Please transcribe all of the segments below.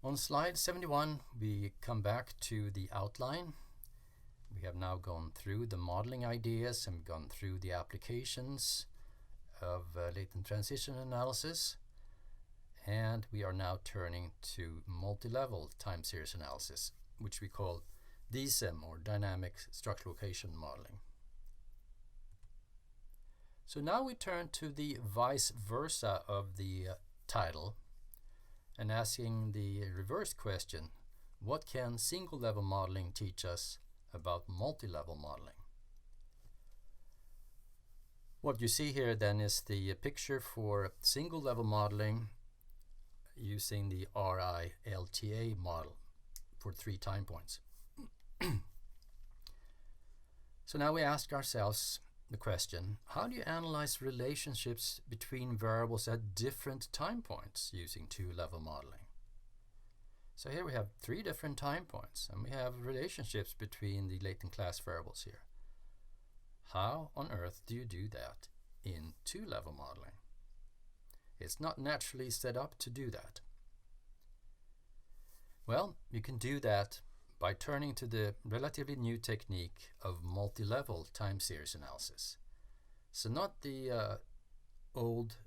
On slide 71, we come back to the outline. We have now gone through the modeling ideas and gone through the applications of latent transition analysis. And we are now turning to multi-level time series analysis, which we call DSEM, or dynamic structural location modeling. So now we turn to the vice versa of the title and asking the reverse question: what can single level modeling teach us about multi-level modeling? What you see here then is the picture for single level modeling using the RI-LTA model for 3 time points. So now we ask ourselves the question: how do you analyze relationships between variables at different time points using 2-level modeling? So here we have 3 different time points, and we have relationships between the latent class variables here. How on earth do you do that in 2-level modeling? It's not naturally set up to do that. Well, you can do that by turning to the relatively new technique of multi-level time series analysis. So not the old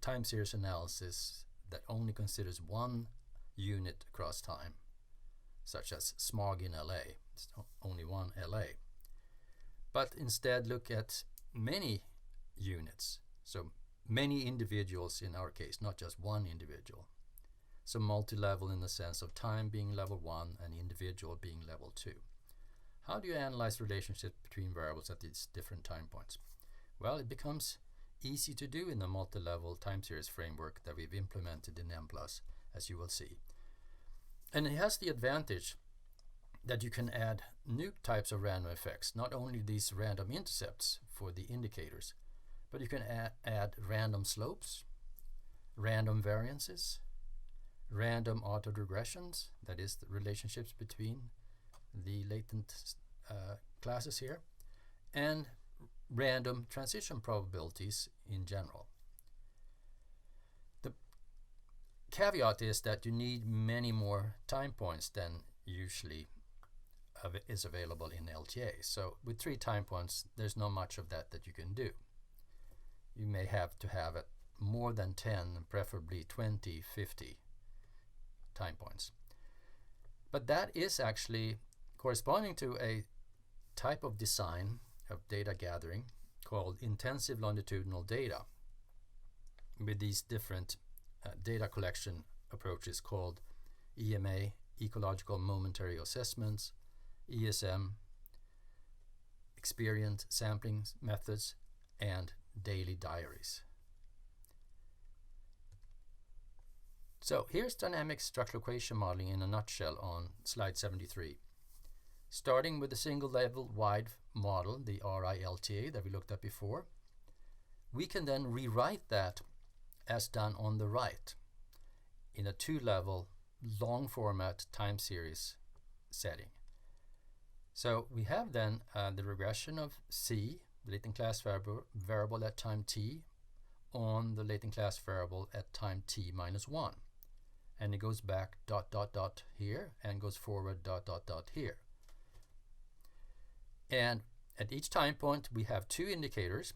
time series analysis that only considers one unit across time, such as SMOG in LA. It's only one LA. But instead look at many units, so many individuals in our case, not just one individual. So multi-level in the sense of time being level 1 and individual being level 2. How do you analyze relationships between variables at these different time points? Well, it becomes easy to do in the multi-level time series framework that we've implemented in Mplus, as you will see. And it has the advantage that you can add new types of random effects, not only these random intercepts for the indicators, but you can add random slopes, random variances, random autoregressions, that is the relationships between the latent classes here, and random transition probabilities in general. The caveat is that you need many more time points than usually is available in LTA. So with 3 time points, there's not much of that you can do. You may have to have it more than 10, preferably 20, 50 time points. But that is actually corresponding to a type of design of data gathering called intensive longitudinal data, with these different data collection approaches called EMA, ecological momentary assessments, ESM, experience sampling methods, and daily diaries. So here's dynamic structural equation modeling in a nutshell on slide 73. Starting with the single level wide model, the RI-LTA that we looked at before, we can then rewrite that as done on the right in a 2-level long format time series setting. So we have then the regression of C, the latent class variable at time t, on the latent class variable at time t minus 1. And it goes back ... here and goes forward ... here. And at each time point we have 2 indicators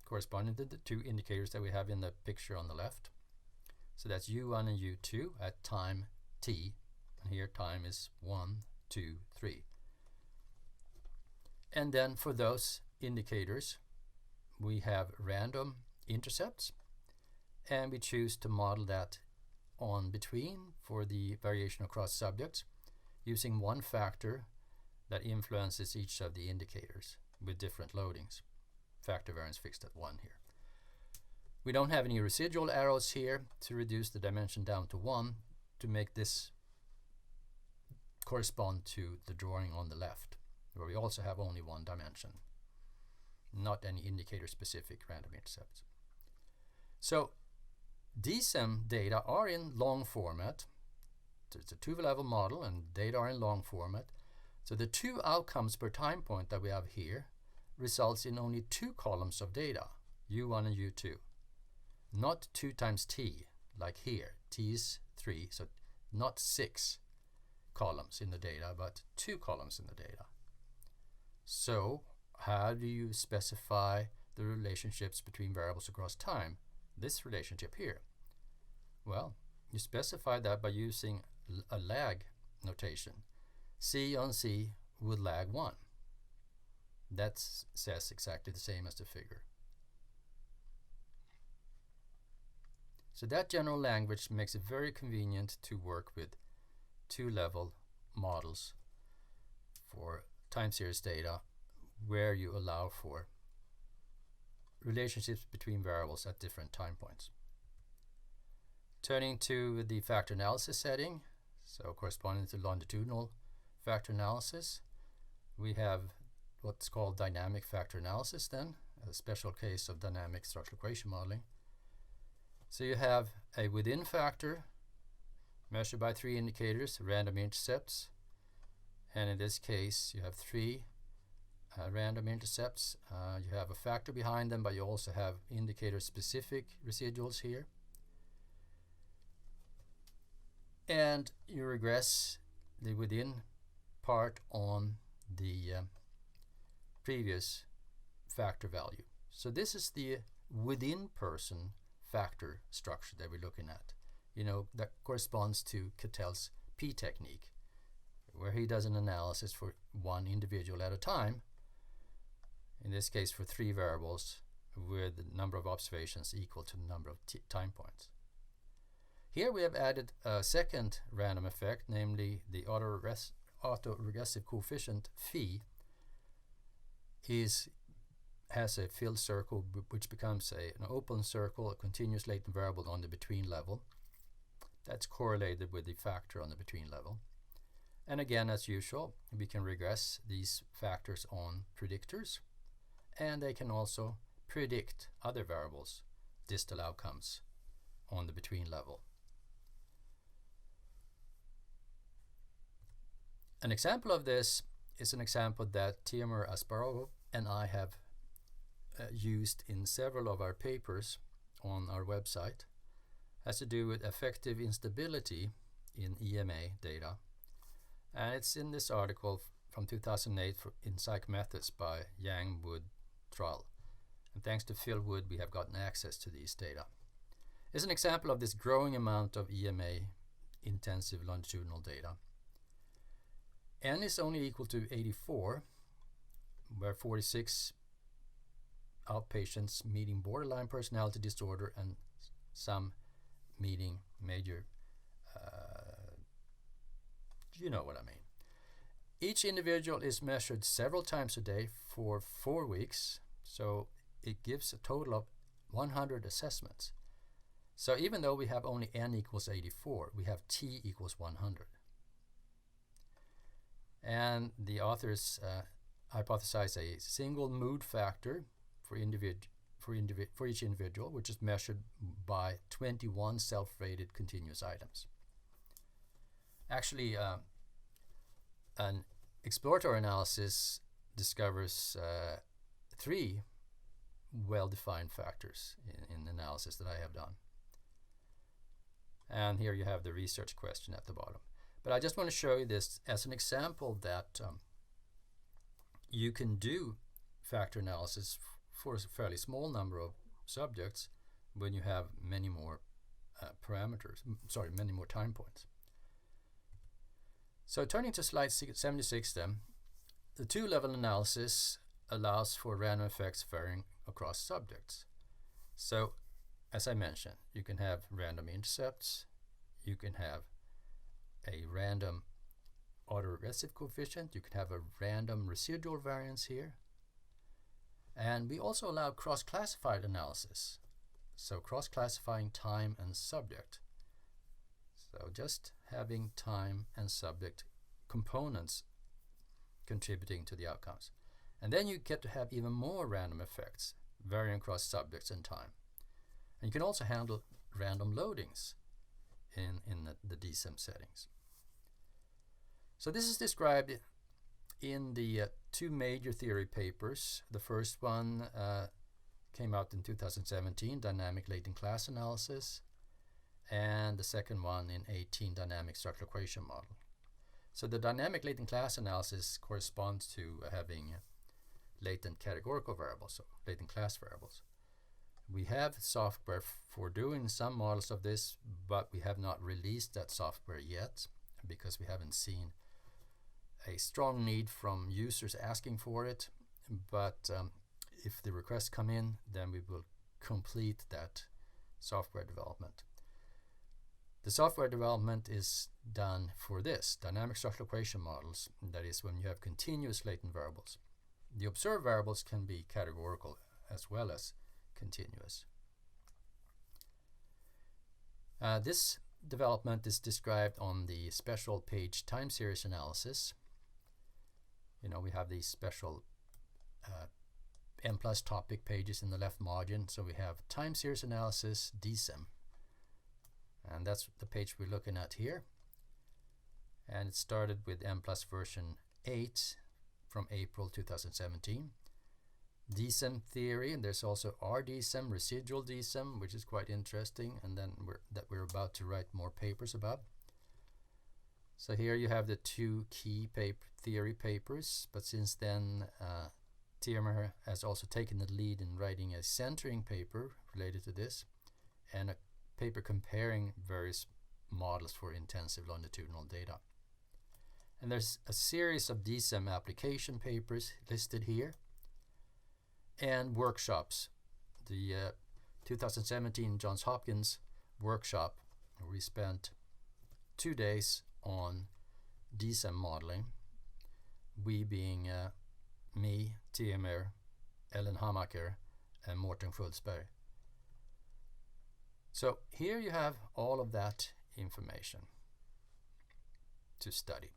corresponding to the 2 indicators that we have in the picture on the left. So that's U1 and U2 at time t, and here time is 1, 2, 3. And then for those indicators we have random intercepts, and we choose to model that on between for the variation across subjects using one factor that influences each of the indicators with different loadings. Factor variance fixed at 1 here. We don't have any residual arrows here to reduce the dimension down to 1 to make this correspond to the drawing on the left, where we also have only 1 dimension, not any indicator specific random intercepts. So DSEM data are in long format. So it's a 2-level model and data are in long format. So the 2 outcomes per time point that we have here results in only 2 columns of data, U1 and U2. Not 2 times t, like here. T is 3, so not 6 columns in the data, but 2 columns in the data. So how do you specify the relationships between variables across time? This relationship here. Well, you specify that by using a lag notation. C on C with lag 1. That says exactly the same as the figure. So that general language makes it very convenient to work with 2-level models for time series data where you allow for relationships between variables at different time points. Turning to the factor analysis setting, so corresponding to longitudinal factor analysis, we have what's called dynamic factor analysis then, a special case of dynamic structural equation modeling. So you have a within factor measured by 3 indicators, random intercepts, and in this case you have 3 random intercepts. You have a factor behind them, but you also have indicator-specific residuals here. And you regress the within part on the previous factor value. So this is the within person factor structure that we're looking at. You know, that corresponds to Cattell's P technique, where he does an analysis for one individual at a time, in this case for 3 variables with the number of observations equal to the number of time points. Here we have added a second random effect, namely the autoregressive coefficient phi has a filled circle which becomes an open circle, a continuous latent variable on the between level. That's correlated with the factor on the between level. And again, as usual, we can regress these factors on predictors, and they can also predict other variables, distal outcomes on the between level. An example of this is an example that Timur Asparov and I have used in several of our papers on our website. It has to do with effective instability in EMA data. And it's in this article from 2008 in Psychomethods by Yang, Wood, Trull. And thanks to Phil Wood, we have gotten access to these data. It's an example of this growing amount of EMA intensive longitudinal data. N is only equal to 84, where 46 outpatients meeting borderline personality disorder and some meeting major, you know what I mean. Each individual is measured several times a day for 4 weeks, so it gives a total of 100 assessments. So even though we have only N equals 84, we have T equals 100. And the authors hypothesize a single mood factor for each individual, which is measured by 21 self-rated continuous items. Actually, an exploratory analysis discovers 3 well-defined factors in the analysis that I have done. And here you have the research question at the bottom. But I just want to show you this as an example that you can do factor analysis for a fairly small number of subjects when you have many more many more time points. So turning to slide 76 then, the 2-level analysis allows for random effects varying across subjects. So as I mentioned, you can have random intercepts, you can have a random autoregressive coefficient, you can have a random residual variance here, and we also allow cross-classified analysis, so cross-classifying time and subject. So just having time and subject components contributing to the outcomes. And then you get to have even more random effects varying across subjects and time. And you can also handle random loadings in the DSEM settings. So this is described in the 2 major theory papers. The first one came out in 2017, Dynamic Latent Class Analysis, and the second one in 18 dynamic structural equation model. So the dynamic latent class analysis corresponds to having latent categorical variables, so latent class variables. We have software for doing some models of this, but we have not released that software yet because we haven't seen a strong need from users asking for it. But if the requests come in, then we will complete that software development. The software development is done for this, dynamic structural equation models, that is when you have continuous latent variables. The observed variables can be categorical as well as continuous. This development is described on the special page time series analysis. We have these special Mplus topic pages in the left margin. So we have time series analysis, DSEM. And that's the page we're looking at here. And it started with Mplus version 8 from April 2017. DSEM theory, and there's also RDSEM, residual DSEM, which is quite interesting, and then we're about to write more papers about. So here you have the two key theory papers, but since then TMR has also taken the lead in writing a centering paper related to this, and a paper comparing various models for intensive longitudinal data. And there's a series of DSEM application papers listed here, and workshops. The 2017 Johns Hopkins workshop, where we spent 2 days on DSEM modeling, we being me, TMR, Ellen Hamaker, and Morten Schultzberg. So here you have all of that information to study.